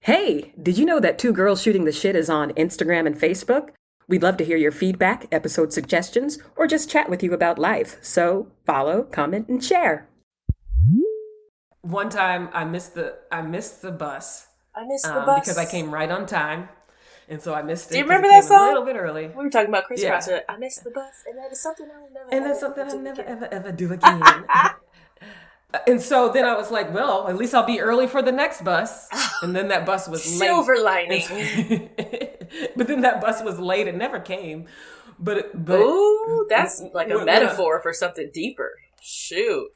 Hey, did you know that Two Girls Shooting the Shit is on Instagram and Facebook? We'd love to hear your feedback, episode suggestions, or just chat with you about life. So follow, comment, and share. One time I missed the bus. I missed the bus because I came right on time, and so I missed it. Do you remember that song? A little bit early. We were talking about Chris Cross. I missed the bus, and that is something I will never. And that's something I'll never ever do again. And so then I was like, well, at least I'll be early for the next bus. And then that bus was late. Silver lining. But then that bus was late and never came. But ooh, that's like a metaphor for something deeper. Shoot.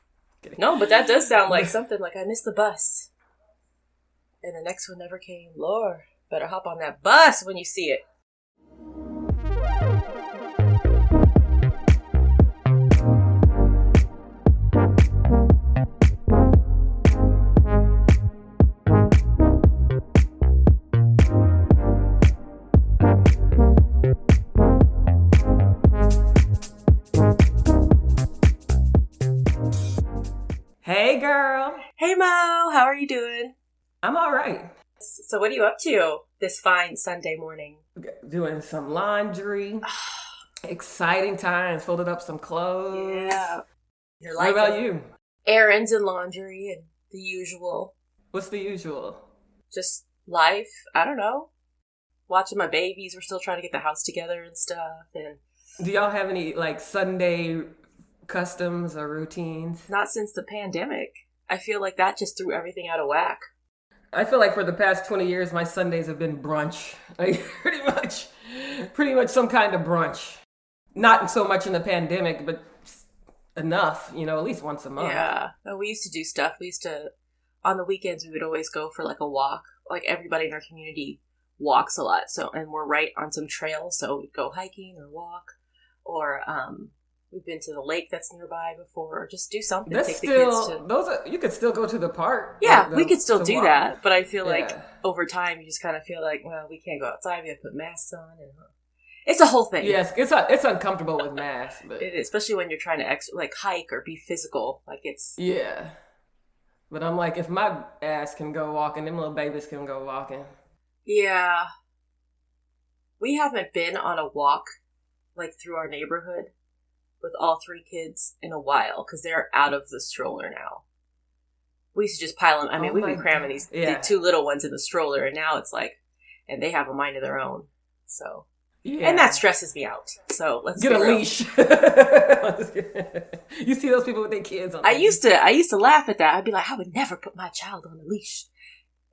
No, but that does sound like something like I missed the bus. And the next one never came. Lord, better hop on that bus when you see it. Hey, girl. Hey, Mo. How are you doing? I'm all right. So what are you up to this fine Sunday morning? Doing some laundry. Exciting times. Folded up some clothes. Yeah. Your What life. about you? Errands and laundry and the usual. What's the usual? Just life. I don't know. Watching my babies. We're still trying to get the house together and stuff. And Do y'all have any, like, Sunday customs or routines? not since the pandemic. I feel like that just threw everything out of whack. I feel like for the past 20 years, my Sundays have been brunch. Like, pretty much some kind of brunch. Not so much in the pandemic, but enough, at least once a month. Yeah. No, we used to do stuff. On the weekends, we would always go for like a walk. Like everybody in our community walks a lot. And we're right on some trail. So we'd go hiking or walk or, we've been to the lake that's nearby before, or just do something. That's take still, the kids to... you could still go to the park. Yeah, we could still do walk. that. But I feel like Yeah. over time, you just kind of feel like, well, we can't go outside. We have to put masks on. And it's a whole thing. Yes, it's uncomfortable with masks. But It is, especially when you're trying to hike or be physical. Like it's... yeah. But I'm like, if my ass can go walking, them little babies can go walking. Yeah. We haven't been on a walk like through our neighborhood with all three kids in a while because they're out of the stroller now. We used to just pile them. I mean, Oh we've my been cramming God. the two little ones in the stroller, and now it's like, and they have a mind of their own. So, Yeah. and that stresses me out. So let's Get be a real. leash. You see those people with their kids on. I used to laugh at that. I'd be like, I would never put my child on a leash.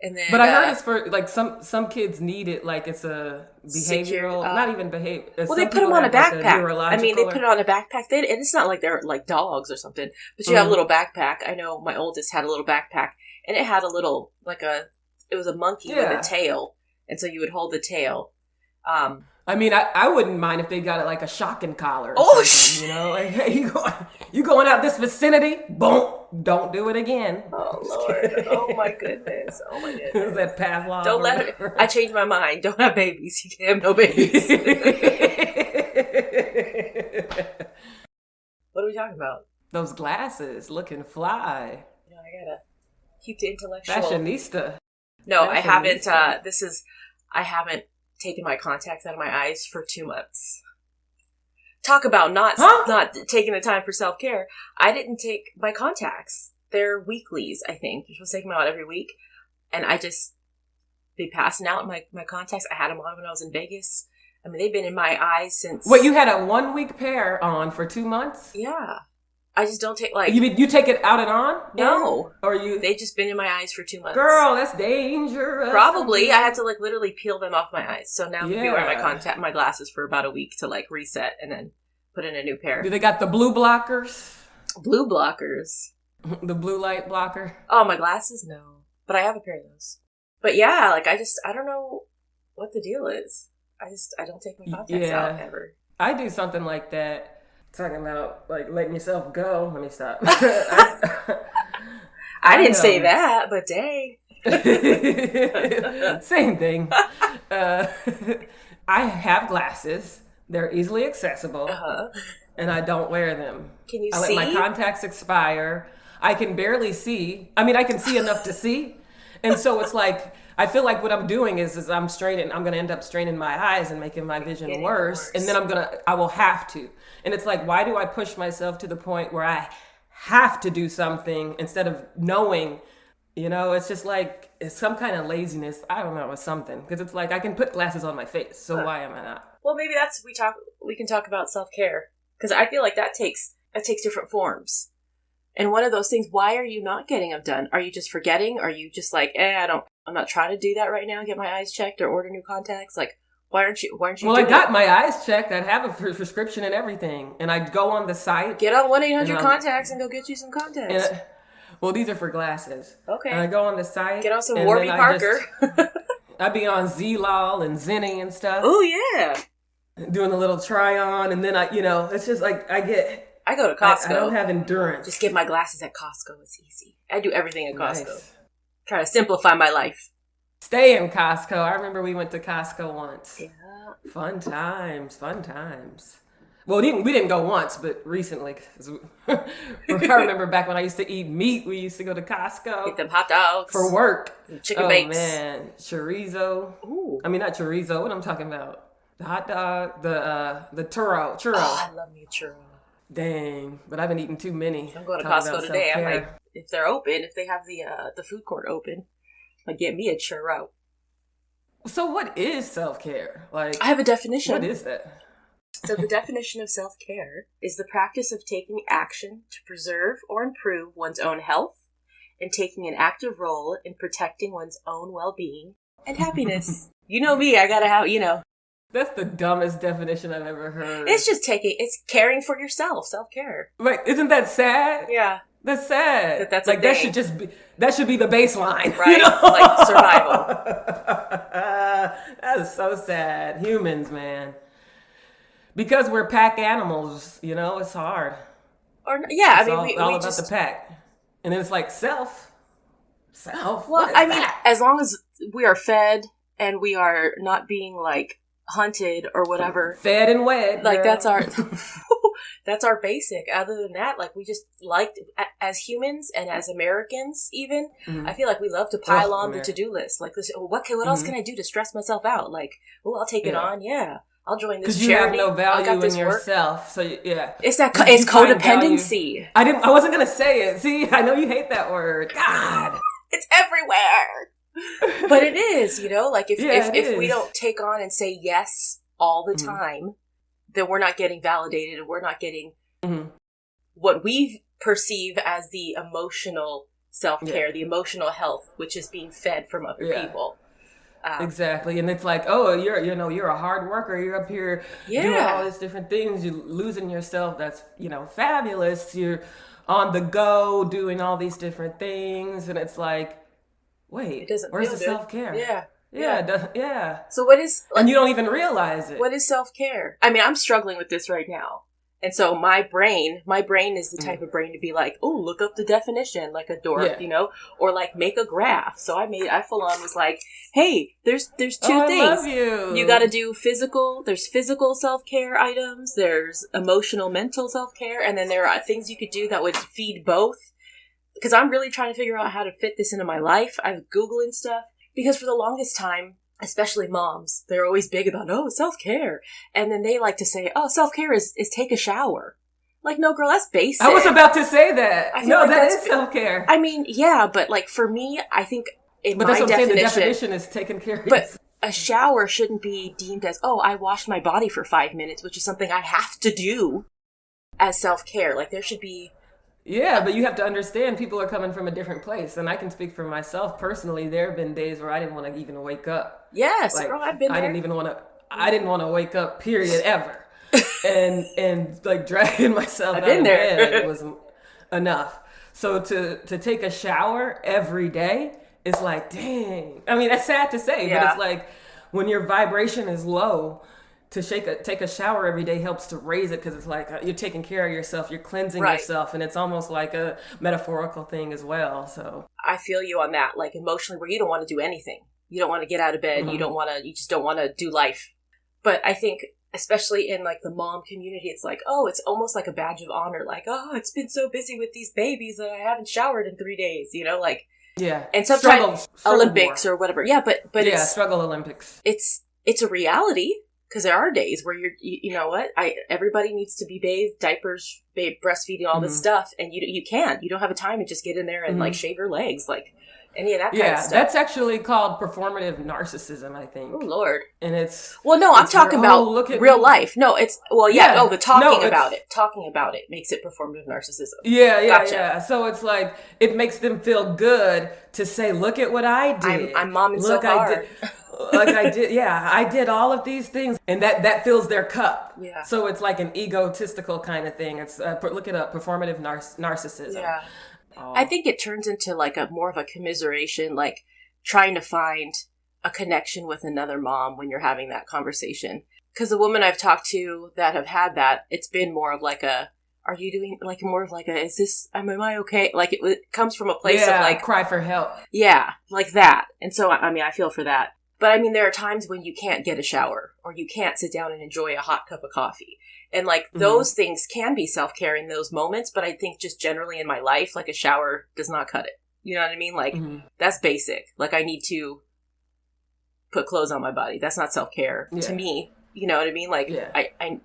And then, But I heard it's for like some kids need it, like it's a behavioral, Secure, not even behavior. well, they put them on a backpack. I mean, they put it on a backpack. And it's not like they're like dogs or something, but you have a little backpack. I know my oldest had a little backpack, and it had a little, it was a monkey with a tail. And so you would hold the tail. I mean, I wouldn't mind if they got it like a shocking collar. Oh, like, hey, you going out this vicinity? Boom! Don't do it again. Oh, Lord. Oh, my goodness. Oh, my goodness. Is that Pavlov? Don't let it. I changed my mind. Don't have babies. You can't have no babies. What are we talking about? Those glasses looking fly. I gotta keep the intellectual. Fashionista. No, I haven't. Fashionista. I haven't taken my contacts out of my eyes for 2 months. Talk about not taking the time for self-care. I didn't take my contacts. They're weeklies, I think. You're supposed to take them out every week. And I just be passing out my contacts. I had them on when I was in Vegas. I mean, they've been in my eyes since... Wait, you had a 1 week pair on for 2 months? Yeah. I just don't take, You take it out and on? No. Or you... They've just been in my eyes for 2 months. Girl, that's dangerous. Probably. I had to literally peel them off my eyes. So now I'm going to be wearing Yeah. my glasses for about a week to reset and then put in a new pair. Do they got the blue blockers? Blue blockers. The blue light blocker? Oh, my glasses? No. But I have a pair of those. But yeah, I don't know what the deal is. I don't take my contacts out ever. I do something like that. Talking about letting yourself go. Let me stop. I didn't say that, but dang. Same thing. I have glasses. They're easily accessible. And I don't wear them. Can you I see? let my contacts expire. I can barely see. I mean, I can see enough to see. And so it's like I feel like what I'm doing is I'm going to end up straining my eyes and making my vision worse. And then I will have to. And it's like, why do I push myself to the point where I have to do something instead of knowing, it's just like, it's some kind of laziness. I don't know, it's something. Because it's like, I can put glasses on my face. So why am I not? Well, maybe we can talk about self-care. Because I feel like that takes different forms. And one of those things, why are you not getting them done? Are you just forgetting? Are you just like, I'm not trying to do that right now, get my eyes checked or order new contacts? Like, why aren't you Well, I got my eyes checked. I have a prescription and everything. And I'd go on the site. Get on 1-800-CONTACTS and go get you some contacts. Well, these are for glasses. Okay. And I go on the site. Get on some Warby Parker. I'd be on Zlol and Zenni and stuff. Oh, yeah. Doing a little try on. And then it's just like I go to Costco. I don't have endurance. Just get my glasses at Costco. It's easy. I do everything at Costco. Nice. Try to simplify my life. Stay in Costco. I remember we went to Costco once. Yeah. Fun times. Well, we didn't go once, but recently. I remember back when I used to eat meat, we used to go to Costco. Get them hot dogs. For work. Chicken bakes. Oh, man. Chorizo. Ooh. I mean, not chorizo. What am I talking about? The hot dog. The churro. Oh, I love me a churro. Dang. But I've been eating too many. I'm going to Costco today. I might, if they're open, if they have the food court open, I get me a churro. So what is self-care? Like, I have a definition. What is that? So the definition of self-care is the practice of taking action to preserve or improve one's own health and taking an active role in protecting one's own well-being and happiness. You know me, I gotta have, That's the dumbest definition I've ever heard. It's caring for yourself, self-care. Right, isn't that sad? Yeah. That's sad. That's like that should be the baseline. Right, like survival. That is so sad. Humans, man. Because we're pack animals, it's hard. We about just the pack. And then it's like self. Well, as long as we are fed and we are not being like hunted or whatever. Fed and wed. Like that's our basic. Other than that, like we just as humans and as Americans even, I feel like we love to pile on the to-do list. Like this, what else can I do to stress myself out? Like, I'll take it on. Yeah. I'll join this charity. Because you have no value in yourself. So yeah. It's codependency. I wasn't going to say it. See, I know you hate that word. God. It's everywhere. But it is, like if we don't take on and say yes all the time, then we're not getting validated and we're not getting what we perceive as the emotional self-care, the emotional health, which is being fed from other people. Exactly. And it's like, oh, you're a hard worker. You're up here doing all these different things. You're losing yourself. That's, fabulous. You're on the go doing all these different things. And it's like, wait, where's the self-care? Yeah. So what is... and you don't even realize it. What is self-care? I mean, I'm struggling with this right now. And so my brain is the type of brain to be like, oh, look up the definition, like a dork, or like make a graph. So I full on was like, hey, there's two things. I love you. You got to do there's physical self-care items, there's emotional, mental self-care, and then there are things you could do that would feed both. Because I'm really trying to figure out how to fit this into my life. I was Googling stuff because for the longest time, especially moms, they're always big about, self-care. And then they like to say, self-care is take a shower. Like, no, girl, that's basic. I was about to say that. That is self-care. I mean, yeah, but like for me, I think but that's what I'm saying, the definition is taking care of yourself. But a shower shouldn't be deemed as, I washed my body for 5 minutes, which is something I have to do as self-care. Like there should be... Yeah, but you have to understand people are coming from a different place. And I can speak for myself personally. There have been days where I didn't want to even wake up. Yes, girl, I've been there. I didn't want to wake up, period, ever. and like dragging myself out of bed was enough. So to take a shower every day is like, dang. I mean, that's sad to say, but it's like when your vibration is low, to take a shower every day helps to raise it because it's like you're taking care of yourself, you're cleansing yourself, and it's almost like a metaphorical thing as well. So I feel you on that, like emotionally, where you don't want to do anything, you don't want to get out of bed, you just don't want to do life. But I think, especially in like the mom community, it's like, it's almost like a badge of honor, like, it's been so busy with these babies that I haven't showered in 3 days, like. Yeah. And sometimes struggle Olympics war. or whatever. Yeah, but yeah, it's struggle Olympics. It's a reality, because there are days where you know what, everybody needs to be bathed, diapers, breastfeeding, all this stuff, and you don't have a time to just get in there and like shave your legs, like any of that kind of stuff. Yeah, that's actually called performative narcissism, I think. Oh Lord. And it's I'm talking about real life. No, it's the talking about it makes it performative narcissism. Yeah. Gotcha. So it's like it makes them feel good to say, "Look at what I did. I'm momming so hard." I did all of these things, and that fills their cup. Yeah. So it's like an egotistical kind of thing. It's look it up, performative narcissism. Yeah. I think it turns into like more of a commiseration, like trying to find a connection with another mom when you're having that conversation. Because the women I've talked to that have had that, it's been more of like are you doing like more of like am I okay? Like it comes from a place of like cry for help. Yeah, like that. And so, I mean, I feel for that. But I mean, there are times when you can't get a shower or you can't sit down and enjoy a hot cup of coffee. And like those things can be self-care in those moments. But I think just generally in my life, like a shower does not cut it. You know what I mean? Like that's basic. Like I need to put clothes on my body. That's not self-care to me. You know what I mean? Like I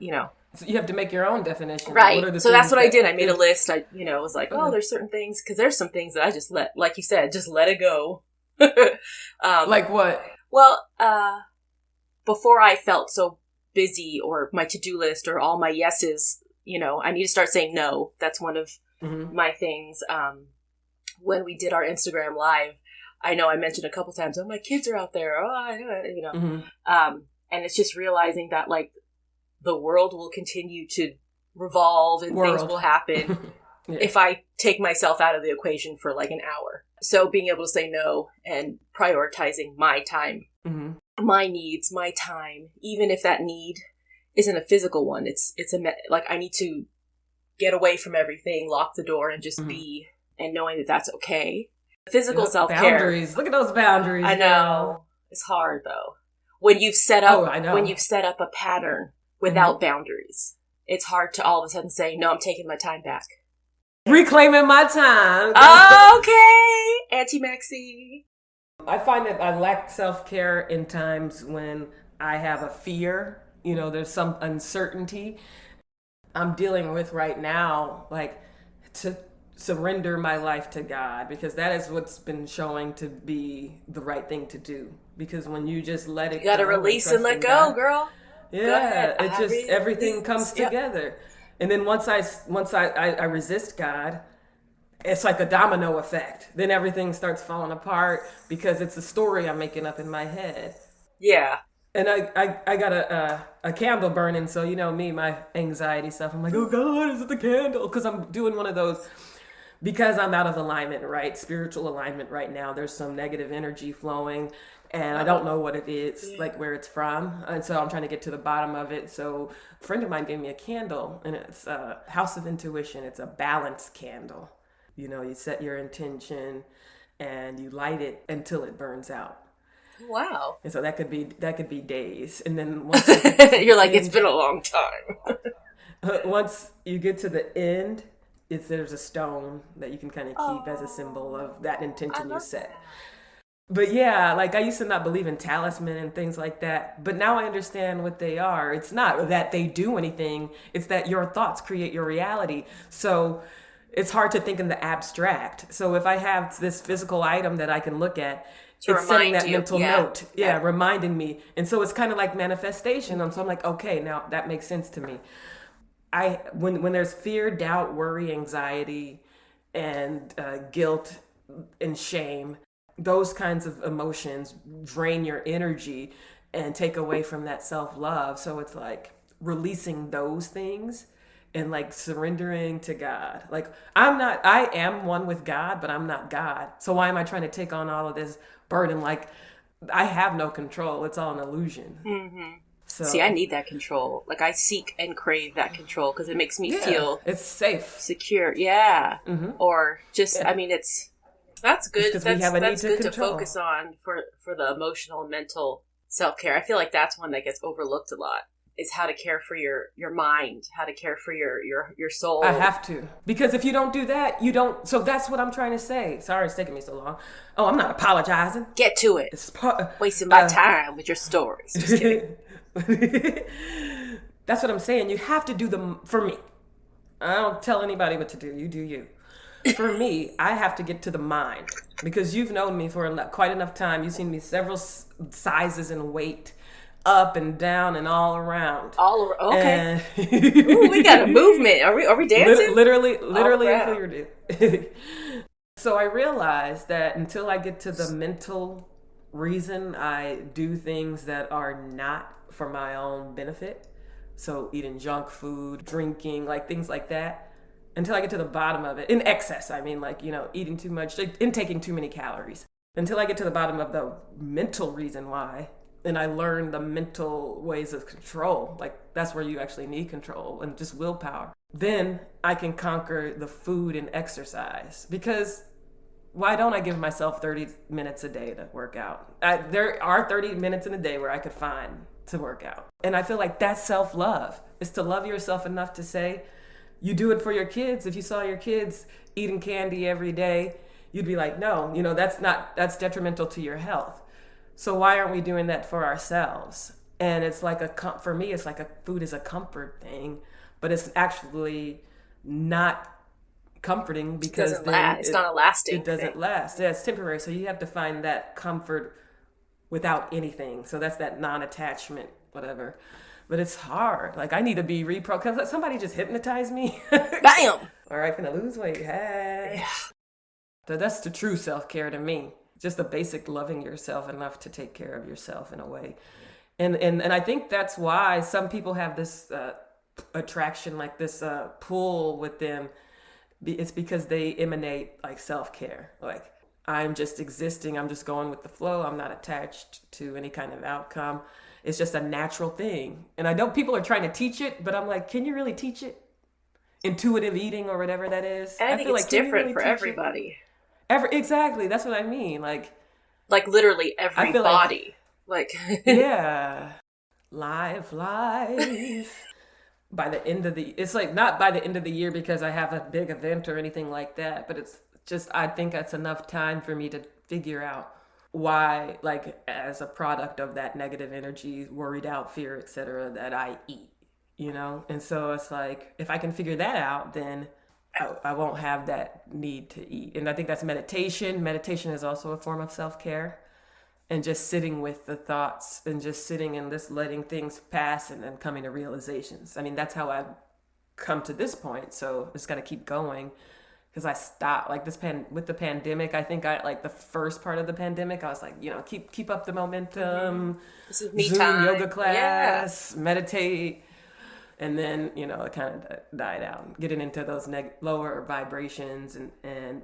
So you have to make your own definition. Right. So that's what I did. I made a list. I was like, there's certain things. Because there's some things that I just like you said, just let it go. Like what? Well, before I felt so busy or my to-do list or all my yeses, I need to start saying no. That's one of my things. When we did our Instagram live, I know I mentioned a couple times, my kids are out there. Oh, I do it, and it's just realizing that like the world will continue to revolve and things will happen if I take myself out of the equation for like an hour. So being able to say no and prioritizing my time, my needs, my time, even if that need isn't a physical one, it's like I need to get away from everything, lock the door, and just be, and knowing that that's okay. Physical self-care. Boundaries. Look at those boundaries. I know. It's hard though. When you've set up a pattern without boundaries, it's hard to all of a sudden say, no, I'm taking my time back. Reclaiming my time. Okay. Auntie Maxie. I find that I lack self-care in times when I have a fear. There's some uncertainty I'm dealing with right now, like to surrender my life to God, because that is what's been showing to be the right thing to do. Because when you just let it go. You gotta release and let go, girl. Yeah, it just, everything comes together. And then once I resist God, it's like a domino effect. Then everything starts falling apart because it's a story I'm making up in my head. Yeah. And I got a candle burning, so me, my anxiety stuff. I'm like, oh God, is it the candle? Because I'm doing one of those, because I'm out of alignment, right? Spiritual alignment right now. There's some negative energy flowing, and I don't know what it is, like where it's from. And so I'm trying to get to the bottom of it. So a friend of mine gave me a candle, and it's a House of Intuition. It's a balanced candle. You set your intention and you light it until it burns out. Wow. And so that could be days. And then once you're like, it's been a long time. Once you get to the end, there's a stone that you can kind of keep as a symbol of that intention you set. But yeah, like I used to not believe in talisman and things like that, but now I understand what they are. It's not that they do anything, it's that your thoughts create your reality. So it's hard to think in the abstract. So if I have this physical item that I can look at, it's setting that mental note. Yeah, reminding me. And so it's kind of like manifestation. And so I'm like, okay, now that makes sense to me. When there's fear, doubt, worry, anxiety, and guilt and shame, those kinds of emotions drain your energy and take away from that self-love. So it's like releasing those things and like surrendering to God. Like I am one with God, but I'm not God. So why am I trying to take on all of this burden? Like I have no control. It's all an illusion. Mm-hmm. So, see, I need that control. Like I seek and crave that control because it makes me feel it's safe, secure. Yeah. Mm-hmm. Or just, I mean, that's good. That's good to focus on for the emotional and mental self-care. I feel like that's one that gets overlooked a lot. is how to care for your mind, how to care for your soul. I have to. Because if you don't do that, you don't. So that's what I'm trying to say. Sorry it's taking me so long. Oh, I'm not apologizing. Get to it. Wasting my time with your stories. Just kidding. That's what I'm saying. You have to do them for me. I don't tell anybody what to do. You do you. For me, I have to get to the mind. Because you've known me for quite enough time. You've seen me several sizes and weight. Up and down and all around. All around. Okay. Ooh, we got a movement. Are we dancing? Literally a figurative. So I realized that until I get to the mental reason I do things that are not for my own benefit, so eating junk food, drinking, like things like that, until I get to the bottom of it, in excess, I mean, like, eating too much, intaking too many calories, until I get to the bottom of the mental reason why. And I learned the mental ways of control. Like, that's where you actually need control and just willpower. Then I can conquer the food and exercise. Because why don't I give myself 30 minutes a day to work out? There are 30 minutes in a day where I could find to work out. And I feel like that's self-love. It's to love yourself enough to say, you do it for your kids. If you saw your kids eating candy every day, you'd be like, no, that's detrimental to your health. So why aren't we doing that for ourselves? And it's like for me, it's like food is a comfort thing, but it's actually not comforting because it's not a lasting. It doesn't last. Yeah, it's temporary. So you have to find that comfort without anything. So that's that non-attachment, whatever. But it's hard. Like I need to be because somebody just hypnotized me. Bam! All right, gonna lose weight. Hey. Yeah. So that's the true self-care to me. Just the basic loving yourself enough to take care of yourself in a way. And I think that's why some people have this attraction, like this pull with them. It's because they emanate like self-care. Like I'm just existing. I'm just going with the flow. I'm not attached to any kind of outcome. It's just a natural thing. And I know people are trying to teach it, but I'm like, can you really teach it? Intuitive eating or whatever that is. And I think it's different for everybody. Exactly. That's what I mean. Like literally every body. Like yeah. Live. By the end of it's like not by the end of the year because I have a big event or anything like that, but it's just, I think that's enough time for me to figure out why, like as a product of that negative energy, worried out, fear, etc., that I eat, And so it's like, if I can figure that out, then I won't have that need to eat. And I think that's meditation. Meditation is also a form of self-care. And just sitting with the thoughts and just sitting and just letting things pass and then coming to realizations. I mean, that's how I've come to this point. So I just got to keep going because I stopped like with the pandemic. I think the first part of the pandemic, I was like, keep up the momentum, This is me Zoom time. yoga class, meditate. And then, it kind of died out, getting into those lower vibrations. And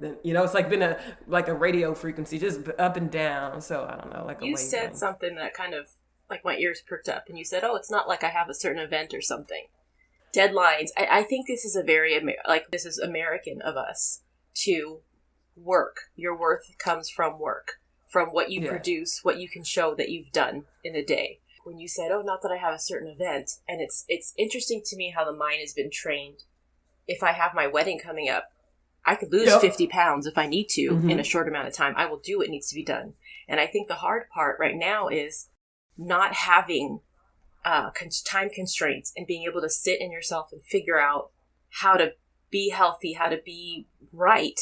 then, it's like been a radio frequency, just up and down. So I don't know, like you said something that kind of like my ears perked up and you said, oh, it's not like I have a certain event or something. Deadlines. I think this is this is American of us to work. Your worth comes from work, from what you produce, what you can show that you've done in a day. When you said, oh, not that I have a certain event. And it's interesting to me how the mind has been trained. If I have my wedding coming up, I could lose 50 pounds if I need to in a short amount of time. I will do what needs to be done. And I think the hard part right now is not having time constraints and being able to sit in yourself and figure out how to be healthy, how to be right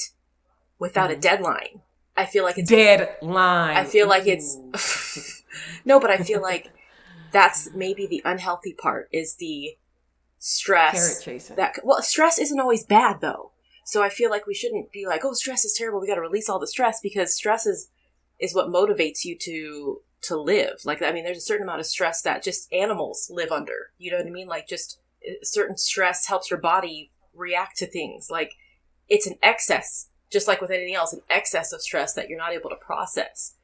without a deadline. I feel like it's... Deadline. I feel like it's... No, but I feel like that's maybe the unhealthy part is the stress. Carrot chasing. Stress isn't always bad though. So I feel like we shouldn't be like, oh, stress is terrible. We got to release all the stress because stress is what motivates you to live. Like, I mean, there's a certain amount of stress that just animals live under. You know what I mean? Like just certain stress helps your body react to things. Like it's an excess, just like with anything else, an excess of stress that you're not able to process.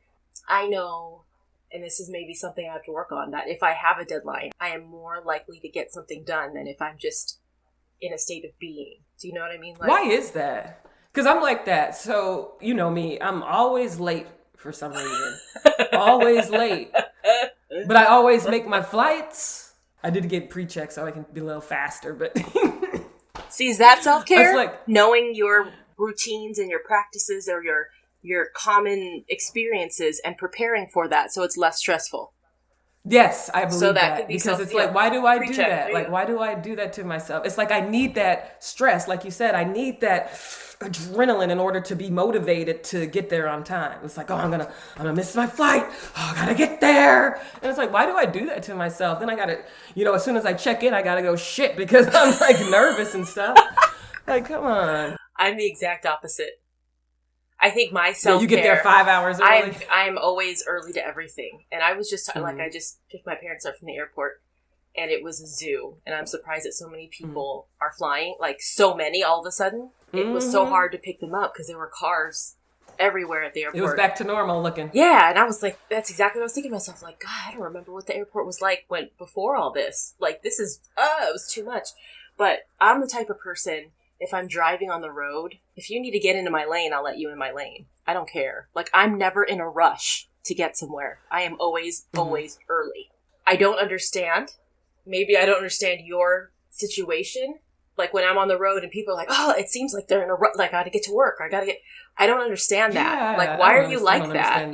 I know, and this is maybe something I have to work on, that if I have a deadline, I am more likely to get something done than if I'm just in a state of being. Do you know what I mean? Like, why is that? Because I'm like that. So, you know me, I'm always late for some reason. Always late. But I always make my flights. I did get pre-check so I can be a little faster, but see, is that self-care? Like, knowing your routines and your practices or your common experiences and preparing for that so it's less stressful. Yes, I believe so that because it's like, why do I do that? Like, why do I do that to myself? It's like I need that stress, like you said. I need that adrenaline in order to be motivated to get there on time. It's like, oh, I'm gonna miss my flight. Oh, I gotta get there. And it's like, why do I do that to myself? Then I gotta, as soon as I check in, I gotta go shit because I'm like nervous and stuff. Like, come on. I'm the exact opposite. I think my self-care... You get there 5 hours early? I'm always early to everything. And I was just, I just picked my parents up from the airport, and it was a zoo. And I'm surprised that so many people are flying, like so many all of a sudden. It was so hard to pick them up because there were cars everywhere at the airport. It was back to normal looking. Yeah, and I was like, that's exactly what I was thinking to myself. Like, God, I don't remember what the airport was like before all this. Like, this is, it was too much. But I'm the type of person... If I'm driving on the road, if you need to get into my lane, I'll let you in my lane. I don't care. Like, I'm never in a rush to get somewhere. I am always early. I don't understand. Maybe I don't understand your situation. Like, when I'm on the road and people are like, oh, it seems like they're in a rush. Like, I gotta get to work. I don't understand that. Yeah, like, why are you like that?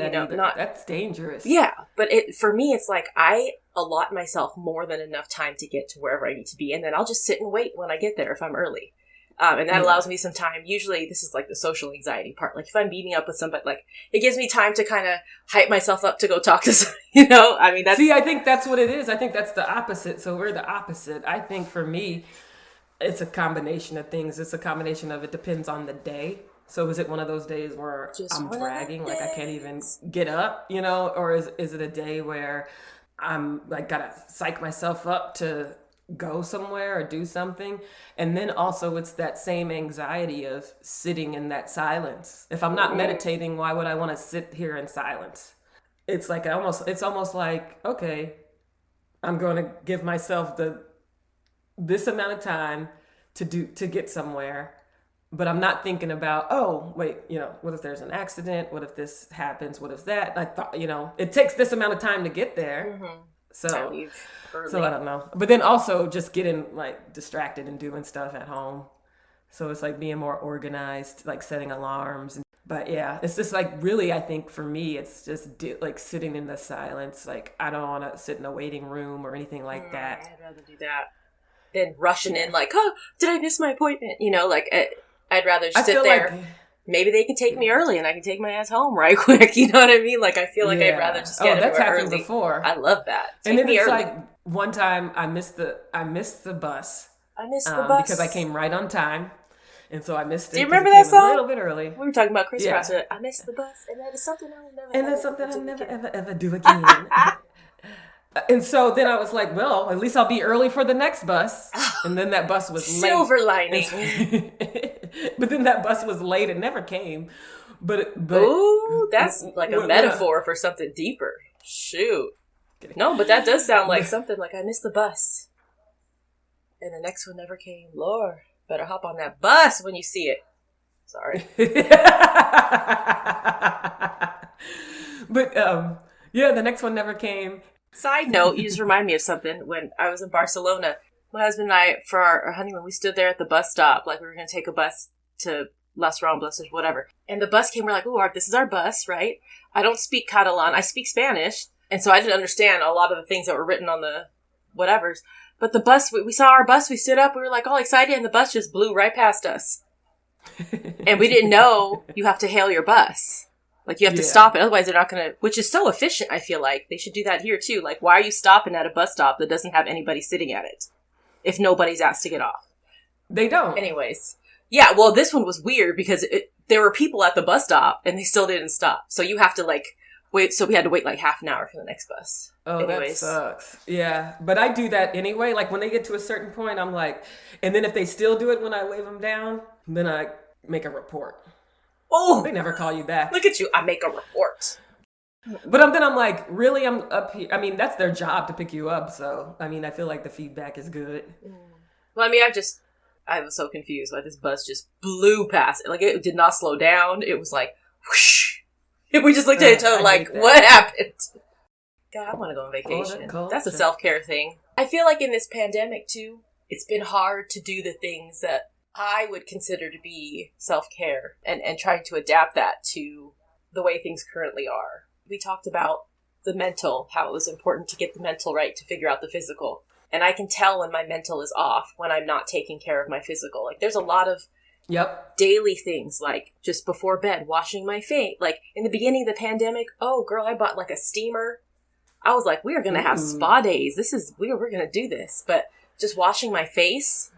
That's dangerous. Yeah. But for me, it's like, I allot myself more than enough time to get to wherever I need to be. And then I'll just sit and wait when I get there if I'm early. And that allows me some time. Usually this is like the social anxiety part. Like if I'm meeting up with somebody, like it gives me time to kind of hype myself up to go talk to somebody, I mean, see, I think that's what it is. I think that's the opposite. So we're the opposite. I think for me, it's a combination of things. It's a combination of, it depends on the day. So is it one of those days where I'm dragging, like I can't even get up, or is it a day where I'm like, gotta psych myself up to go somewhere or do something? And then also it's that same anxiety of sitting in that silence. If I'm not meditating, why would I want to sit here in silence? It's like it's almost like, okay, I'm going to give myself this amount of time to get somewhere, but I'm not thinking about, oh wait, what if there's an accident? What if this happens? What if that? I thought, it takes this amount of time to get there. So I don't know. But then also just getting like distracted and doing stuff at home. So it's like being more organized, like setting alarms. But yeah, it's just like really, I think for me, it's just like sitting in the silence. Like I don't want to sit in a waiting room or anything like that. I'd rather do that than rushing in like, oh, did I miss my appointment? I'd rather sit there. Like, maybe they can take me early and I can take my ass home right quick. You know what I mean? Like, I feel like I'd rather just get that's happened early. Before. I love that. Take and then it's early. Like one time I missed the bus. I missed the bus. Because I came right on time. And so I missed it. Do you remember that song? A little bit early. We were talking about Chris Cross. I missed the bus, and that is something I will never. And that's something I'll never ever do again. And so then I was like, well, at least I'll be early for the next bus. And then that bus was late. Silver lining. But then that bus was late and never came. But ooh, that's like a metaphor for something deeper. Shoot. No, but that does sound like something like I missed the bus. And the next one never came. Lord, better hop on that bus when you see it. Sorry. But yeah, the next one never came. Side note, you just remind me of something. When I was in Barcelona, my husband and I, for our honeymoon, we stood there at the bus stop, like we were going to take a bus to Las Ramblas or whatever. And the bus came, we're like, oh, this is our bus, right? I don't speak Catalan, I speak Spanish. And so I didn't understand a lot of the things that were written on the whatevers. But the bus, we saw our bus, we stood up, we were like all excited, and the bus just blew right past us. And we didn't know you have to hail your bus. Like, you have to stop it, otherwise they're not going to... Which is so efficient, I feel like. They should do that here, too. Like, why are you stopping at a bus stop that doesn't have anybody sitting at it? If nobody's asked to get off. They don't. Anyways. Yeah, well, this one was weird because there were people at the bus stop, and they still didn't stop. So you have to, like, wait. So we had to wait, like, half an hour for the next bus. Oh, anyways. That sucks. Yeah, but I do that anyway. Like, when they get to a certain point, I'm like... And then if they still do it when I wave them down, then I make a report. Oh, they never call you back. Look at you. I make a report. But then I'm like, really? I'm up here. I mean, that's their job to pick you up. So, I mean, I feel like the feedback is good. Well, I mean, I was so confused why this bus just blew past it. Like, it did not slow down. It was like, whoosh. We just looked at each other like, what happened? God, I want to go on vacation. Culture. That's a self-care thing. I feel like in this pandemic, too, it's been hard to do the things that I would consider to be self-care and trying to adapt that to the way things currently are. We talked about the mental, how it was important to get the mental right to figure out the physical. And I can tell when my mental is off, when I'm not taking care of my physical. Like, there's a lot of daily things, like just before bed, washing my face. Like, in the beginning of the pandemic, oh, girl, I bought like a steamer. I was like, we are going to have spa days. We're going to do this. But just washing my face,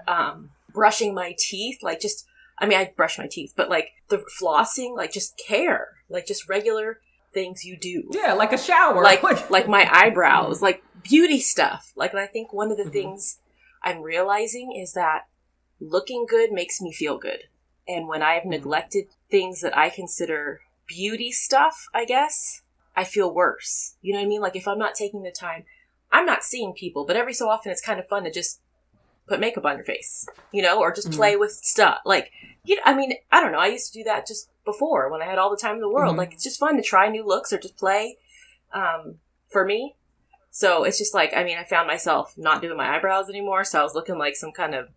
brushing my teeth, I brush my teeth, but like the flossing, like just care, like just regular things you do. Yeah, like a shower. Like my eyebrows, like beauty stuff. Like, and I think one of the things I'm realizing is that looking good makes me feel good. And when I have neglected things that I consider beauty stuff, I guess, I feel worse. You know what I mean? Like, if I'm not taking the time, I'm not seeing people, but every so often it's kind of fun to just put makeup on your face, or just play with stuff. Like, I don't know. I used to do that just before when I had all the time in the world. Like, it's just fun to try new looks or just play, for me. So it's just like, I found myself not doing my eyebrows anymore. So I was looking like some kind of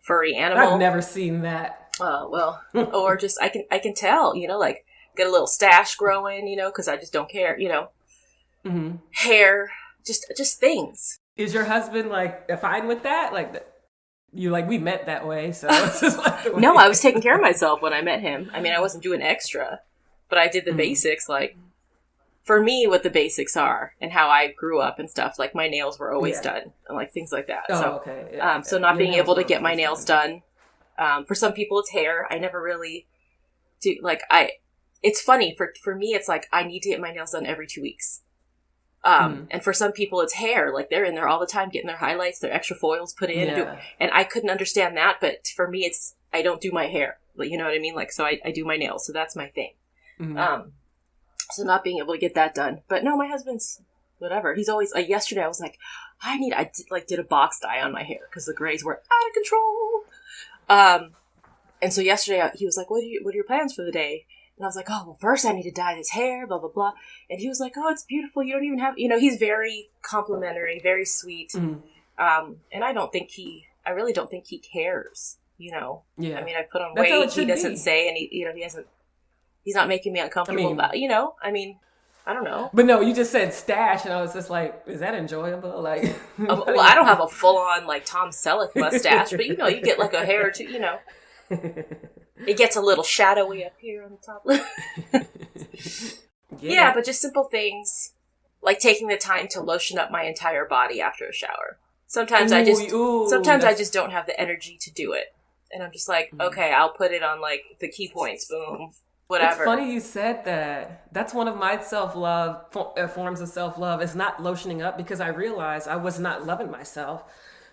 furry animal. I've never seen that. Well, or just, I can tell, like get a little stash growing, cause I just don't care, hair, just things. Is your husband fine with that? We met that way, so it's just like the way. No, I was taking care of myself when I met him. I wasn't doing extra, but I did the basics. Like, for me, what the basics are and how I grew up and stuff. Like, my nails were always done and like things like that. Okay. Yeah. So not being able to get my nails done. For some people, it's hair. I never really do. It's funny for me. It's like I need to get my nails done every 2 weeks. And for some people it's hair, like they're in there all the time getting their highlights, their extra foils put in. And I couldn't understand that. But for me, I don't do my hair. You know what I mean? Like, so I do my nails. So that's my thing. So not being able to get that done. But no, my husband's whatever. He's always yesterday I was like, I did a box dye on my hair because the grays were out of control. And so yesterday he was like, what are your plans for the day? And I was like, oh, well, first I need to dye this hair, blah, blah, blah. And he was like, oh, it's beautiful. You don't even have, he's very complimentary, very sweet. And I really don't think he cares, Yeah. I put on weight. He doesn't say, and he's not making me uncomfortable about, I don't know. But no, you just said stash, and I was just like, is that enjoyable? Like, well, I don't have a full on Tom Selleck mustache, but you get like a hair or two, It gets a little shadowy up here on the top. Yeah, but just simple things like taking the time to lotion up my entire body after a shower. Sometimes I just don't have the energy to do it. And I'm just like, okay, I'll put it on like the key points, boom, whatever. It's funny you said that. That's one of my self-love, forms of self-love, is not lotioning up, because I realized I was not loving myself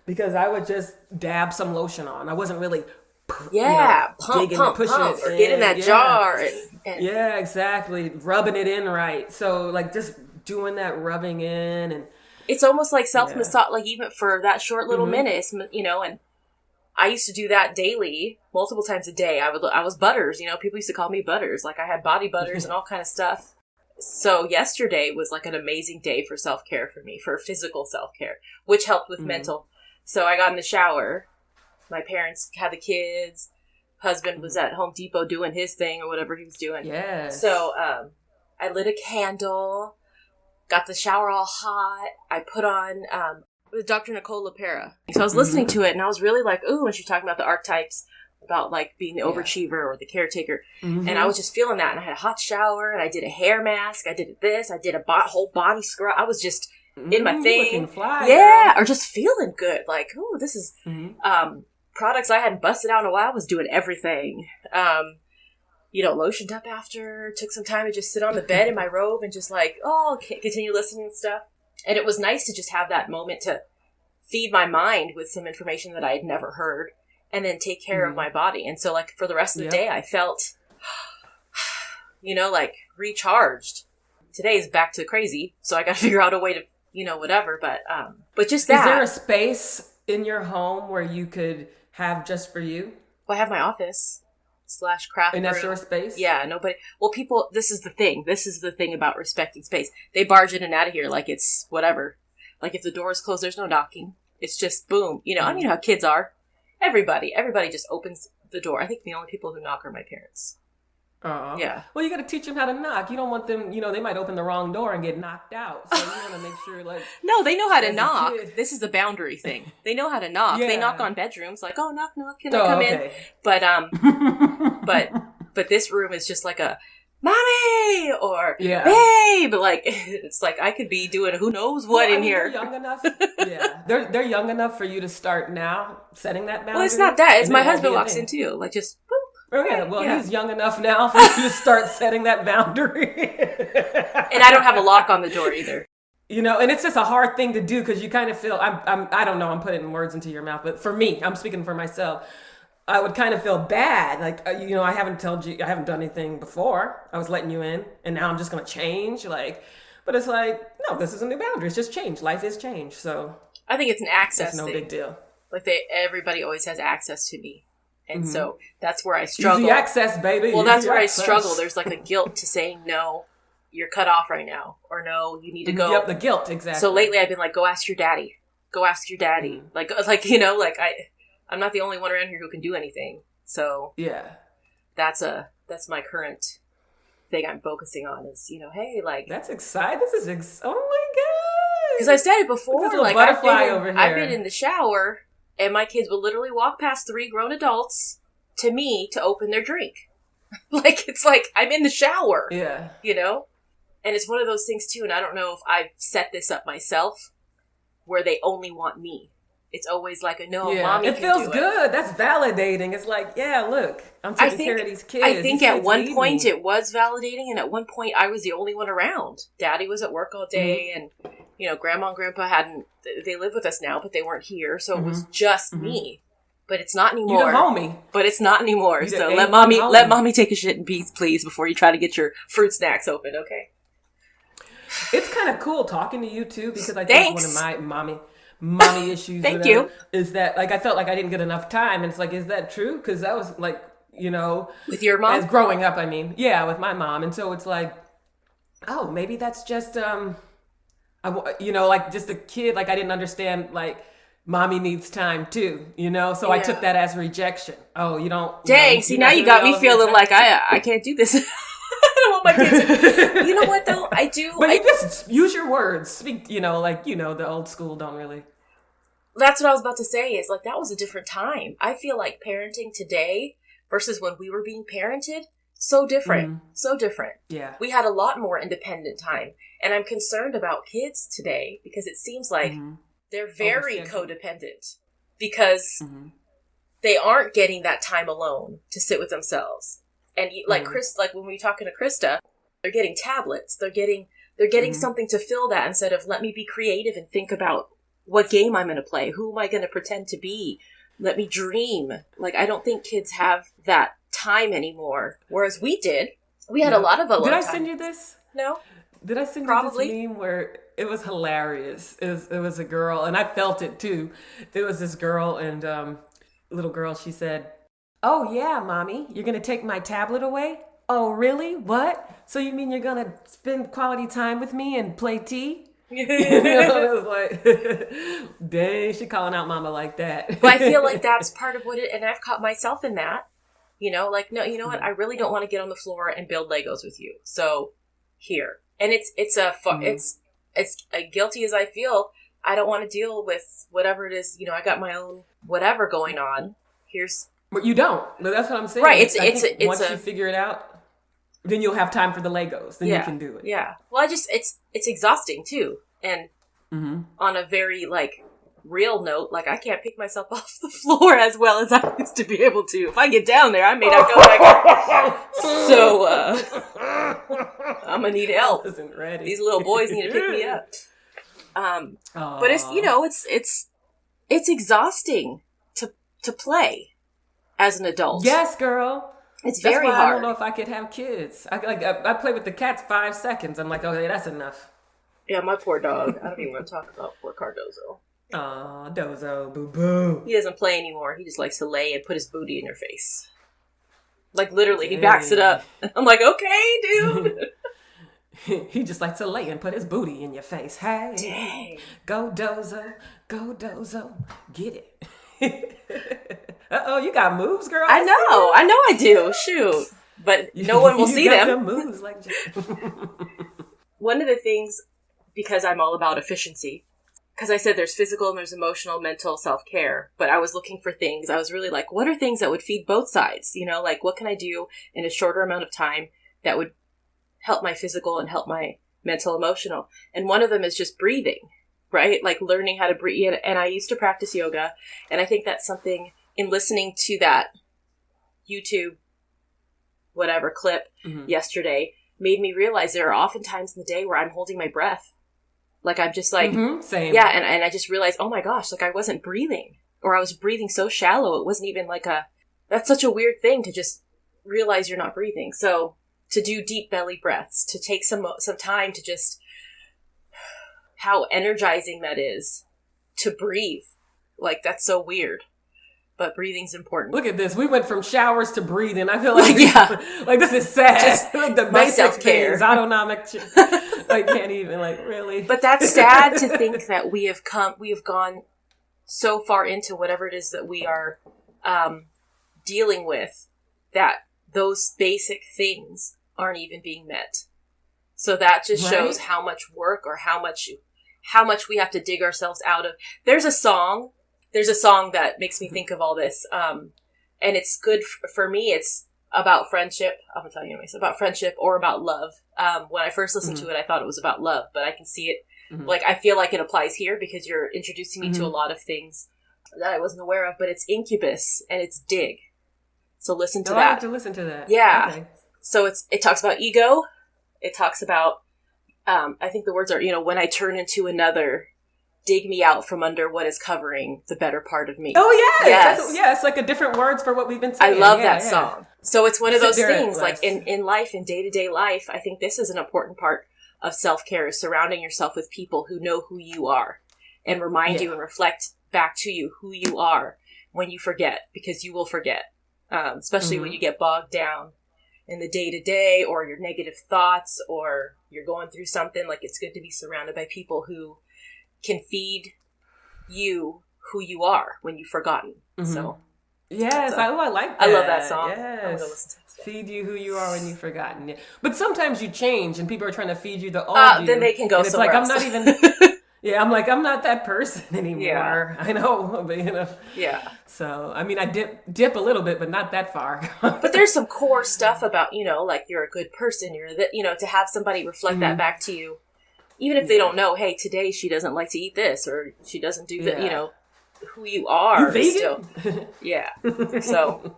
because I would just dab some lotion on. I wasn't really pump, push pump, it, or get in that jar. And yeah, exactly. Rubbing it in right. So like just doing that rubbing in, and it's almost like self-massage, like even for that short little minute, and I used to do that daily, multiple times a day. I was Butters, people used to call me Butters. Like I had body butters and all kind of stuff. So yesterday was like an amazing day for self-care for me, for physical self-care, which helped with mental. So I got in the shower. My parents had the kids. Husband was at Home Depot doing his thing or whatever he was doing. Yeah. So I lit a candle, got the shower all hot. I put on with Dr. Nicole LaPera. So I was listening to it, and I was really like, ooh, when she's talking about the archetypes, about like being the overachiever or the caretaker. And I was just feeling that. And I had a hot shower, and I did a hair mask. I did this. I did a whole body scrub. I was just in my thing. Looking fly, yeah. Or just feeling good. Like, ooh, this is products I hadn't busted out in a while. I was doing everything. Lotioned up after, took some time to just sit on the bed in my robe and just like, continue listening and stuff. And it was nice to just have that moment to feed my mind with some information that I had never heard, and then take care of my body. And so like for the rest of the day, I felt, like recharged. Today is back to crazy. So I got to figure out a way to, whatever. But just that. Is there a space in your home where you could have just for you? Well, I have my office. / craft and room. that's your space. Yeah, nobody. Well, people. This is the thing. This is the thing about respecting space. They barge in and out of here like it's whatever. Like if the door is closed, there's no knocking. It's just boom. You know, I mean, how kids are. Everybody just opens the door. I think the only people who knock are my parents. Yeah. Well, you got to teach them how to knock. You don't want them, they might open the wrong door and get knocked out. So you want to make sure, like... No, they know how to knock. This is the boundary thing. They know how to knock. Yeah. They knock on bedrooms, like, oh, knock, can I come in? But this room is just like a, mommy! Or, babe! Like, it's like I could be doing who knows what in here. They're young enough. Yeah. They're young enough for you to start now setting that boundary. Well, it's not that. It's my husband walks in, too. Like, just... Okay, well, he's young enough now for you to start setting that boundary. And I don't have a lock on the door either. And it's just a hard thing to do because you kind of feel, I don't know, I'm putting words into your mouth, but for me, I'm speaking for myself, I would kind of feel bad. Like, I haven't done anything before. I was letting you in and now I'm just going to change. But it's like, no, this is a new boundary. It's just change. Life is change. So I think it's an access thing. It's no big deal. Like everybody always has access to me. And so that's where I struggle. Easy access, baby. Well, that's where I struggle. There's like a guilt to saying, no, you're cut off right now. Or no, you need to go. Yep, the guilt, exactly. So lately I've been like, go ask your daddy. Go ask your daddy. I'm not the only one around here who can do anything. So yeah, that's my current thing I'm focusing on is, hey, like. That's exciting. Oh my God. Because I've said it before. Like I've been in the shower. And my kids will literally walk past 3 grown adults to me to open their drink. It's like I'm in the shower. Yeah. And it's one of those things too, and I don't know if I've set this up myself, where they only want me. It's always like mommy it feels good. That's validating. It's like, yeah, look, I'm taking care of these kids. I think at one point it was validating, and at one point I was the only one around. Daddy was at work all day, and Grandma and Grandpa they live with us now, but they weren't here, so it was just me. But it's not anymore. You the homie. But it's not anymore. So let mommy take a shit in peace, please, before you try to get your fruit snacks open, okay? It's kind of cool talking to you too, because I think one of my mommy issues Thank you. is that I felt like I didn't get enough time, and it's like, is that true? Because that was like, with your mom, as growing up, with my mom, and so it's like, oh, maybe that's just just a kid, like I didn't understand, like mommy needs time too, so I took that as rejection. Oh, you don't. Dang, see, now you got me feeling like I can't do this. I don't want my kids. You know what though? I do. But you just use your words. Speak. The old school don't really. That's what I was about to say. Is like that was a different time. I feel like parenting today versus when we were being parented, so different. So different. Yeah. We had a lot more independent time, and I'm concerned about kids today because it seems like they're very codependent because they aren't getting that time alone to sit with themselves. And like when we were talking to Krista, they're getting tablets. They're getting something to fill that instead of let me be creative and think about what game I'm going to play. Who am I going to pretend to be? Let me dream. Like, I don't think kids have that time anymore. Whereas we did. We had a lot of alone time. Did I time. send you this? No. Did I send you this meme where it was hilarious? It was a girl, and I felt it too. It was this girl, and little girl, she said, "Oh yeah, mommy, you're going to take my tablet away? Oh really? What? So you mean you're going to spend quality time with me and play tea?" It was like, dang, she calling out mama like that. But I feel like that's part of what it, and I've caught myself in that. Like, no, you know what? I really don't want to get on the floor and build Legos with you. So here. And it's guilty as I feel. I don't want to deal with whatever it is. I got my own whatever going on. But you don't. But that's what I'm saying. Right. Once you figure it out, then you'll have time for the Legos. Then you can do it. Yeah. Well, it's exhausting too. And on a very real note, I can't pick myself off the floor as well as I used to be able to. If I get down there, I may not go back. So I'm gonna need help. Isn't ready. These little boys need to pick me up. But it's exhausting to play as an adult. Yes, girl. It's very hard. I don't know if I could have kids. I play with the cats 5 seconds. I'm like, okay, that's enough. Yeah, my poor dog. I don't even want to talk about poor Cardozo. Aw, Dozo, boo boo. He doesn't play anymore. He just likes to lay and put his booty in your face. Like, literally, he backs it up. I'm like, okay, dude. He just likes to lay and put his booty in your face. Hey, Dang. Go Dozo, get it. Uh-oh, you got moves, girl. I know I do. Shoot. But no one will see them. The moves like One of the things, because I'm all about efficiency, because I said there's physical and there's emotional, mental self-care, but I was looking for things. I was really like, what are things that would feed both sides? You know, like, what can I do in a shorter amount of time that would help my physical and help my mental, emotional? And one of them is just breathing, right? Like learning how to breathe. And I used to practice yoga. And I think that's something, in listening to that YouTube, whatever clip yesterday, made me realize there are often times in the day where I'm holding my breath. Like, I'm just like, same. Yeah. And I just realized, oh my gosh, like, I wasn't breathing, or I was breathing so shallow. It wasn't even like that's such a weird thing to just realize you're not breathing. So to do deep belly breaths, to take some time to just, how energizing that is to breathe. Like, that's so weird. But breathing's important. Look at this. We went from showers to breathing. I feel like, like, this is sad. Just like the my basic self-care. things, autonomic. Like, can't even, like, really. But that's sad to think that we have gone so far into whatever it is that we are dealing with, that those basic things aren't even being met. So that just shows how much work, or how much we have to dig ourselves out of. There's a song that makes me think of all this. And it's good for me. It's about friendship. I'm gonna tell you anyways, about friendship or about love. When I first listened to it, I thought it was about love, but I can see it. Like, I feel like it applies here because you're introducing me to a lot of things that I wasn't aware of, but it's Incubus and it's Dig. So listen to that. I have to listen to that. Yeah. Okay. So it talks about ego. It talks about, I think the words are, when I turn into another, dig me out from under what is covering the better part of me. Oh, yes. Yes. It's like a different words for what we've been saying. I love that song. So it's one of those Sit there things, like in life, in day-to-day life, I think this is an important part of self-care, is surrounding yourself with people who know who you are and remind you and reflect back to you who you are when you forget, because you will forget, especially when you get bogged down in the day-to-day, or your negative thoughts, or you're going through something. Like, it's good to be surrounded by people who can feed you who you are when you've forgotten. So yes, I like that. I love that song. Yes. I'm gonna listen to it. Feed you who you are when you've forgotten. Yeah. But sometimes you change and people are trying to feed you the old you. Then they can go and it's somewhere like, else. I'm not even... I'm like, I'm not that person anymore. Yeah. I know, but Yeah. So, I mean, I dip a little bit, but not that far. But there's some core stuff about, like, you're a good person. You're to have somebody reflect that back to you. Even if they don't know, hey, today she doesn't like to eat this, or she doesn't do that, who you are. You vegan? Still. Yeah. So,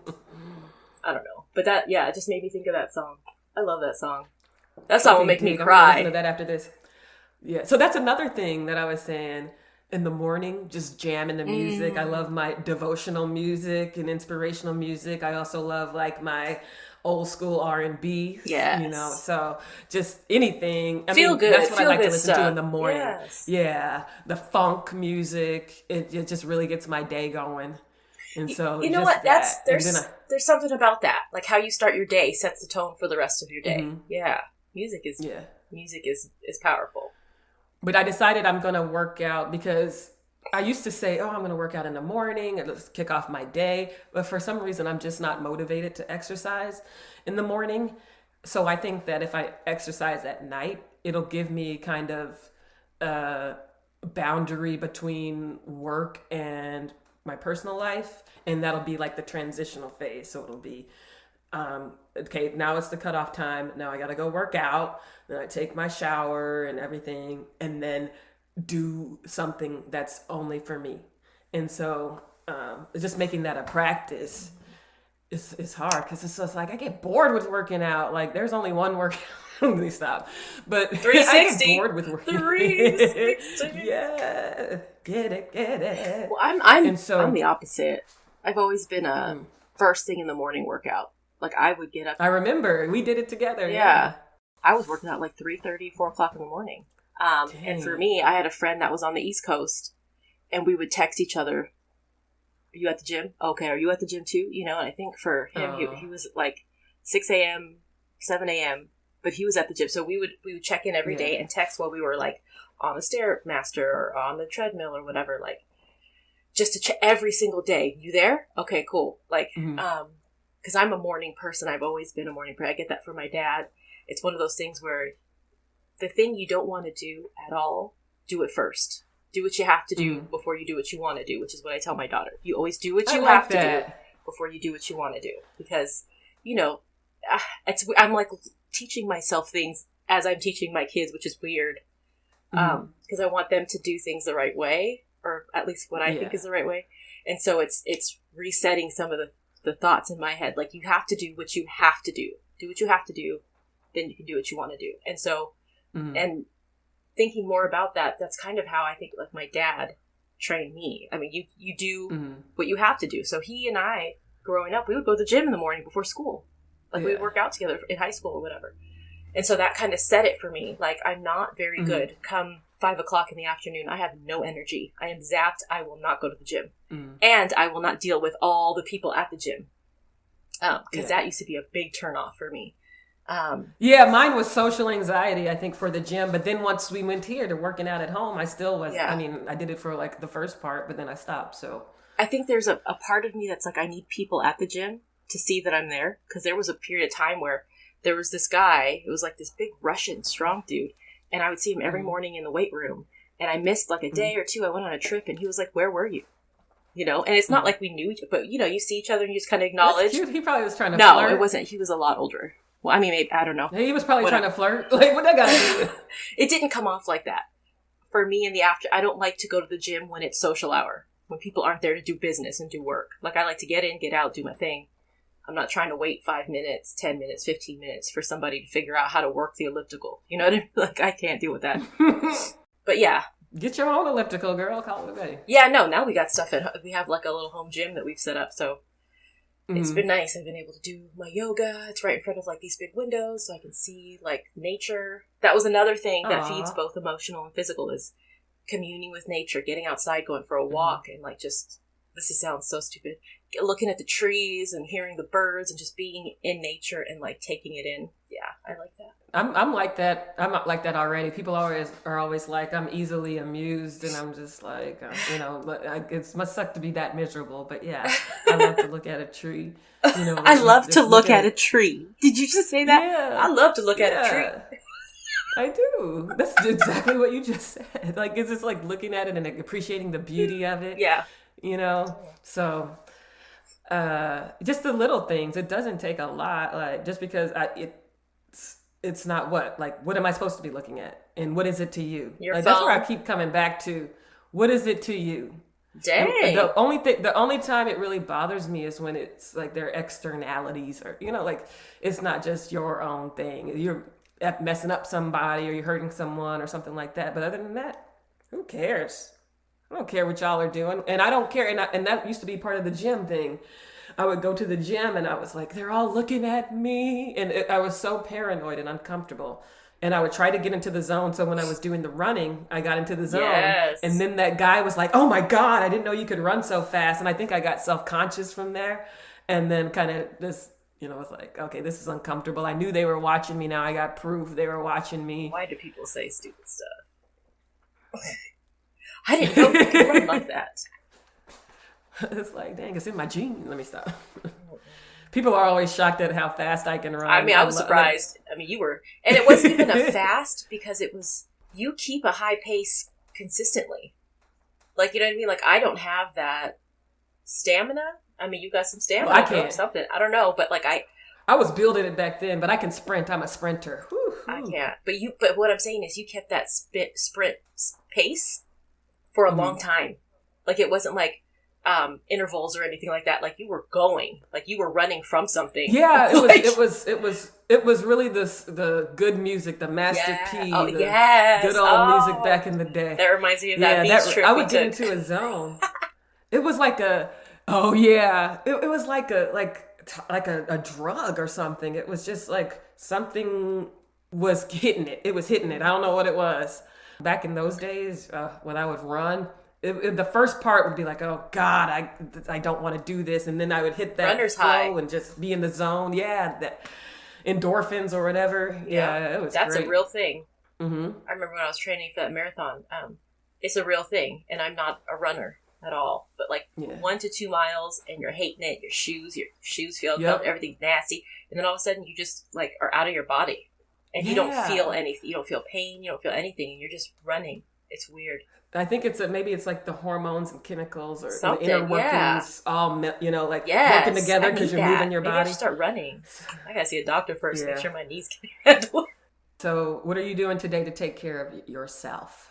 I don't know. But that, it just made me think of that song. I love that song. That song will make me I'm gonna cry. listen to that after this. Yeah. So that's another thing that I was saying. In the morning, just jamming the music. I love my devotional music and inspirational music. I also love, like, my old school R&B. Yes. So just anything. Feel good. That's what I like to good listen to stuff. in the morning. Yes. Yeah. The funk music. It just really gets my day going. And so you know just what? There's that. there's something about that. Like, how you start your day sets the tone for the rest of your day. Yeah. Music is powerful. But I decided I'm going to work out, because I used to say, I'm going to work out in the morning and let's kick off my day. But for some reason, I'm just not motivated to exercise in the morning. So I think that if I exercise at night, it'll give me kind of a boundary between work and my personal life. And that'll be like the transitional phase. So it'll be, okay, now it's the cutoff time. Now I got to go work out. Then I take my shower and everything, and then do something that's only for me. And so just making that a practice is hard, because it's just like I get bored with working out. Like, there's only one workout. Let me stop. But 360. I get bored with working. 360. Yeah. Get it. Well, I'm the opposite. I've always been a first thing in the morning workout. Like, I would get up. I remember we did it together. Yeah. I was working out like 3:30, 4 o'clock in the morning. And for me, I had a friend that was on the East Coast, and we would text each other. Are you at the gym? Okay. Are you at the gym too? And I think for him, he was like, 6 a.m., 7 a.m., but he was at the gym. So we would check in every day and text while we were like on the Stairmaster or on the treadmill or whatever, like just to check every single day. You there? Okay, cool. Like, because I'm a morning person. I've always been a morning person. I get that from my dad. It's one of those things where the thing you don't want to do at all, do it first. Do what you have to do before you do what you want to do, which is what I tell my daughter. You always do what you have to do before you do what you want to do. Because, you know, I'm like teaching myself things as I'm teaching my kids, which is weird. Because I want them to do things the right way, or at least what I think is the right way. And so it's resetting some of the thoughts in my head. Like, you have to do what you have to do. Do what you have to do, then you can do what you want to do. And so, and thinking more about that, that's kind of how I think, like, my dad trained me. I mean, you do what you have to do. So he and I, growing up, we would go to the gym in the morning before school. Like, we would work out together in high school or whatever. And so that kind of set it for me. Like, I'm not very good. Come 5 o'clock in the afternoon, I have no energy. I am zapped. I will not go to the gym. And I will not deal with all the people at the gym. Because that used to be a big turnoff for me. Mine was social anxiety, I think, for the gym. But then once we went here to working out at home, I still was, I mean, I did it for like the first part, but then I stopped. So I think there's a part of me that's like, I need people at the gym to see that I'm there. Because there was a period of time where there was this guy, it was like this big Russian strong dude. And I would see him every morning in the weight room. And I missed like a day or two. I went on a trip and he was like, where were you? You know, and it's not like we knew each other, but you know, you see each other and you just kind of acknowledge. That's cute. He probably was trying to flirt. No, it wasn't. He was a lot older. Well, I mean, maybe, I don't know. He was probably trying to flirt. Like, what that got to do with? It didn't come off like that. For me in the after, I don't like to go to the gym when it's social hour, when people aren't there to do business and do work. Like, I like to get in, get out, do my thing. I'm not trying to wait 5 minutes, 10 minutes, 15 minutes for somebody to figure out how to work the elliptical. You know what I mean? Like, I can't deal with that. But yeah. Get your own elliptical, girl. Call it a day. Yeah, no, now we got stuff we have like a little home gym that we've set up, so it's been nice. I've been able to do my yoga. It's right in front of like these big windows, so I can see like nature. That was another thing that feeds both emotional and physical, is communing with nature, getting outside, going for a walk, and like just, sounds so stupid, looking at the trees and hearing the birds and just being in nature and like taking it in. Yeah, I like that. I'm like that. I'm not like that already. People are always like, I'm easily amused, and I'm just like, you know, it must suck to be that miserable. But yeah, I love to look at a tree. You know, I love to look at a tree. Did you just say that? Yeah. I love to look at a tree. I do. That's exactly what you just said. Like, it's just like looking at it and appreciating the beauty of it. Yeah. You know, so just the little things. It doesn't take a lot. Like, just because it's not what am I supposed to be looking at? And what is it to you? Your phone. That's where I keep coming back to. What is it to you? Dang. And the only time it really bothers me is when it's like their externalities, or, you know, like it's not just your own thing. You're messing up somebody or you're hurting someone or something like that. But other than that, who cares? I don't care what y'all are doing. And I don't care. And that used to be part of the gym thing. I would go to the gym and I was like, they're all looking at me. And I was so paranoid and uncomfortable. And I would try to get into the zone. So when I was doing the running, I got into the zone. Yes. And then that guy was like, oh my God, I didn't know you could run so fast. And I think I got self-conscious from there. And then kind of just, you know, I was like, okay, this is uncomfortable. I knew they were watching me. Now I got proof they were watching me. Why do people say stupid stuff? I didn't know you could run like that. It's like, dang, it's in my genes. Let me stop. People are always shocked at how fast I can run. I mean, I was surprised. I mean, you were. And it wasn't even a fast, because it was, you keep a high pace consistently. Like, you know what I mean? Like, I don't have that stamina. I mean, you got some stamina. Well, I can't. Or something. I don't know, but like I was building it back then, but I can sprint. I'm a sprinter. Whew. I can't. But what I'm saying is you kept that sprint pace for a long time. Like, it wasn't like intervals or anything like that. Like, you were going, like you were running from something. Yeah, it was really the good music, the Master P, good old music back in the day. That reminds me of that beach trip I would get into a zone. It was like it was like a drug or something. It was just like something was hitting it. It was hitting it. I don't know what it was. Back in those days, when I would run, The first part would be like, oh God, I don't want to do this. And then I would hit that runner's flow high and just be in the zone. Yeah. That endorphins or whatever. Yeah. It was That's great. a real thing. Mm-hmm. I remember when I was training for that marathon, it's a real thing. And I'm not a runner at all, but like 1 to 2 miles and you're hating it. Your shoes feel covered, everything's nasty. And then all of a sudden you just like are out of your body and you don't feel anything. You don't feel pain. You don't feel anything. And you're just running. It's weird. I think maybe it's like the hormones and chemicals or the inner workings all, like working together because you're moving your body. I should start running. I gotta see a doctor first, make sure my knees can handle it. So what are you doing today to take care of yourself?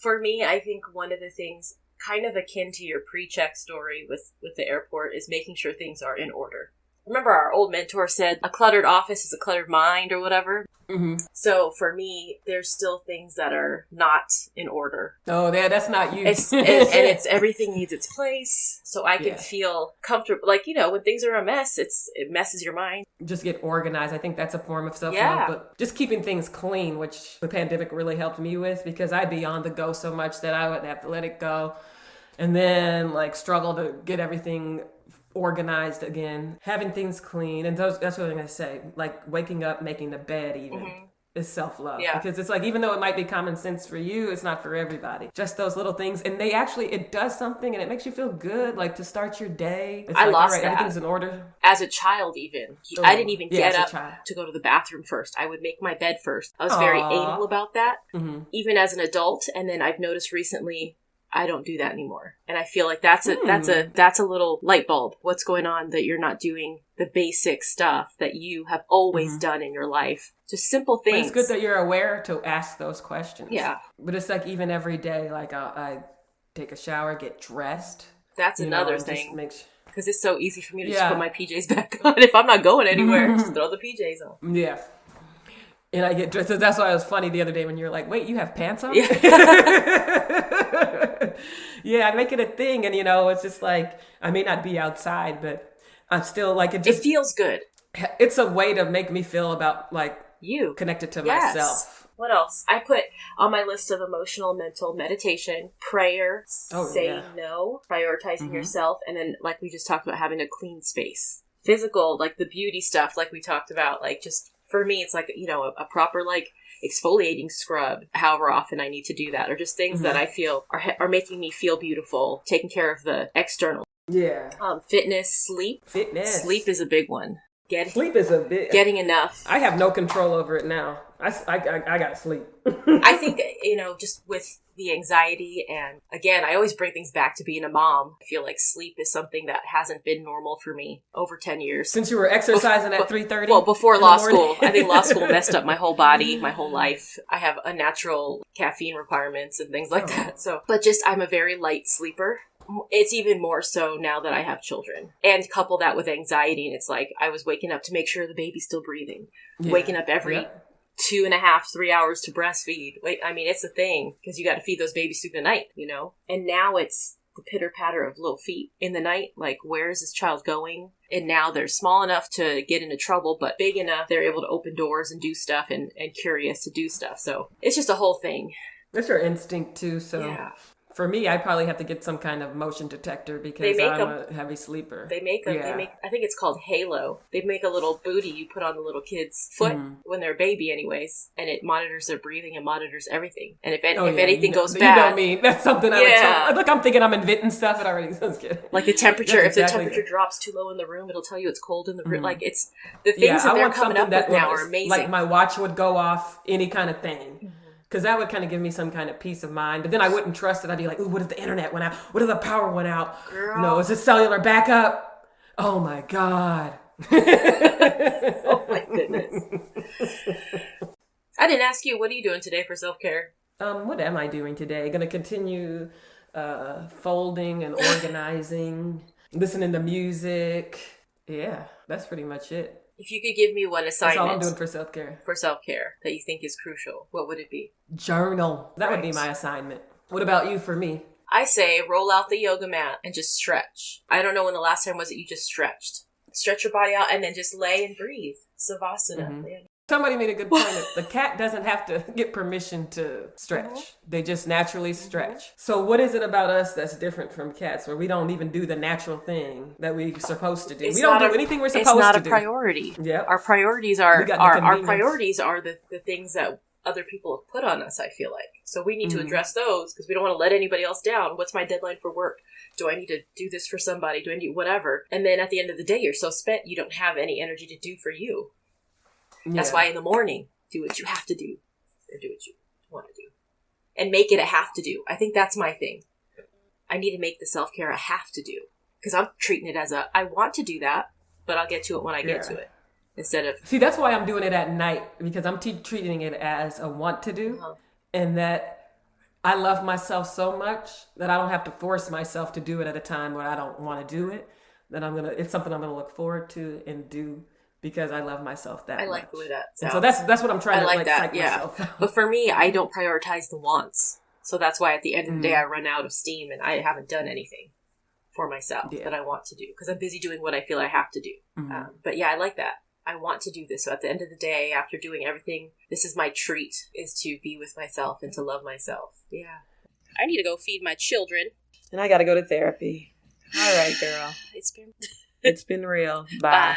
For me, I think one of the things kind of akin to your pre-check story with the airport is making sure things are in order. Remember our old mentor said, a cluttered office is a cluttered mind or whatever? Mm-hmm. So for me, there's still things that are not in order. Oh, that's not you. And it's everything needs its place. So I can feel comfortable. Like, when things are a mess, it messes your mind. Just get organized. I think that's a form of self-love. But just keeping things clean, which the pandemic really helped me with because I'd be on the go so much that I would have to let it go. And then struggle to get everything organized again, having things clean. And that's what I'm going to say. Like waking up, making the bed even is self-love. Yeah. Because it's like, even though it might be common sense for you, it's not for everybody. Just those little things. And it does something and it makes you feel good, like to start your day. It's lost that. Everything's in order. As a child even. I didn't even get up to go to the bathroom first. I would make my bed first. I was very anal about that, even as an adult. And then I've noticed recently, I don't do that anymore. And I feel like that's a little light bulb. What's going on that you're not doing the basic stuff that you have always done in your life? Just simple things. But it's good that you're aware to ask those questions. Yeah. But it's like even every day, like I take a shower, get dressed. That's another thing. Because it's so easy for me to just put my PJs back on. If I'm not going anywhere, just throw the PJs on. Yeah. And I get dressed. So that's why it was funny the other day when you were like, wait, you have pants on? Yeah. Yeah, I make it a thing. And, it's just like, I may not be outside, but I'm still like, it feels good. It's a way to make me feel about you connected to myself. What else? I put on my list of emotional, mental meditation, prayer, saying no, prioritizing yourself. And then like we just talked about having a clean space, physical, like the beauty stuff, like we talked about, like just for me, it's like, a proper exfoliating scrub, however often I need to do that, or just things that I feel are making me feel beautiful, taking care of the external. Yeah. Fitness, sleep. Sleep is a big one. Sleep is a big... Getting enough. I have no control over it now. I gotta sleep. I think, just with the anxiety and, again, I always bring things back to being a mom. I feel like sleep is something that hasn't been normal for me over 10 years. Since you were exercising at 3:30? Well, before law school. I think law school messed up my whole body, my whole life. I have unnatural caffeine requirements and things like that. So, but I'm a very light sleeper. It's even more so now that I have children. And couple that with anxiety, and it's like I was waking up to make sure the baby's still breathing. Yeah. Waking up every 2.5, 3 hours to breastfeed. It's a thing because you got to feed those babies through the night, And now it's the pitter-patter of little feet in the night. Like, where is this child going? And now they're small enough to get into trouble, but big enough they're able to open doors and do stuff and curious to do stuff. So it's just a whole thing. That's your instinct too, so... Yeah. For me, I probably have to get some kind of motion detector because I'm a heavy sleeper. They make I think it's called Halo. They make a little booty you put on the little kid's foot when they're a baby anyways, and it monitors their breathing and monitors everything. And if anything goes bad... You know me. That's something I would tell. Look, I'm thinking I'm inventing stuff. It already sounds good. Like the temperature. If the temperature drops too low in the room, it'll tell you it's cold in the room. Like it's... The things that they're coming up with now are amazing. Like my watch would go off, any kind of thing. Because that would kind of give me some kind of peace of mind. But then I wouldn't trust it. I'd be like, ooh, what if the internet went out? What if the power went out? Girl. Is this cellular backup? Oh, my God. Oh, my goodness. I didn't ask you, what are you doing today for self-care? What am I doing today? Going to continue folding and organizing, listening to music. Yeah, that's pretty much it. If you could give me one assignment... That's all I'm doing for self-care. For self-care that you think is crucial, what would it be? Journal. That would be my assignment. What about you for me? I say roll out the yoga mat and just stretch. I don't know when the last time was that you just stretched. Stretch your body out and then just lay and breathe. Savasana. Somebody made a good point. The cat doesn't have to get permission to stretch. They just naturally stretch. So what is it about us that's different from cats, where we don't even do the natural thing that we're supposed to do? We don't do anything we're supposed to do. It's not a priority. Yep. Our priorities are the things that other people have put on us, I feel like. So we need to address those because we don't want to let anybody else down. What's my deadline for work? Do I need to do this for somebody? Do I need whatever? And then at the end of the day, you're so spent, you don't have any energy to do for you. Yeah. That's why in the morning, do what you have to do or do what you want to do. And make it a have to do. I think that's my thing. I need to make the self-care a have to do. Because I'm treating it as I want to do that, but I'll get to it when I get to it. Instead of... See, that's why I'm doing it at night. Because I'm treating it as a want to do. And that I love myself so much that I don't have to force myself to do it at a time where I don't want to do it. That it's something I'm going to look forward to and do. Because I love myself that much. I like the way that sounds. And so that's what I'm trying to psych myself out. But for me, I don't prioritize the wants. So that's why at the end of the day, I run out of steam and I haven't done anything for myself that I want to do. Because I'm busy doing what I feel I have to do. But yeah, I like that. I want to do this. So at the end of the day, after doing everything, this is my treat, is to be with myself and to love myself. Yeah. I need to go feed my children. And I got to go to therapy. All right, girl. It's been real. Bye. Bye.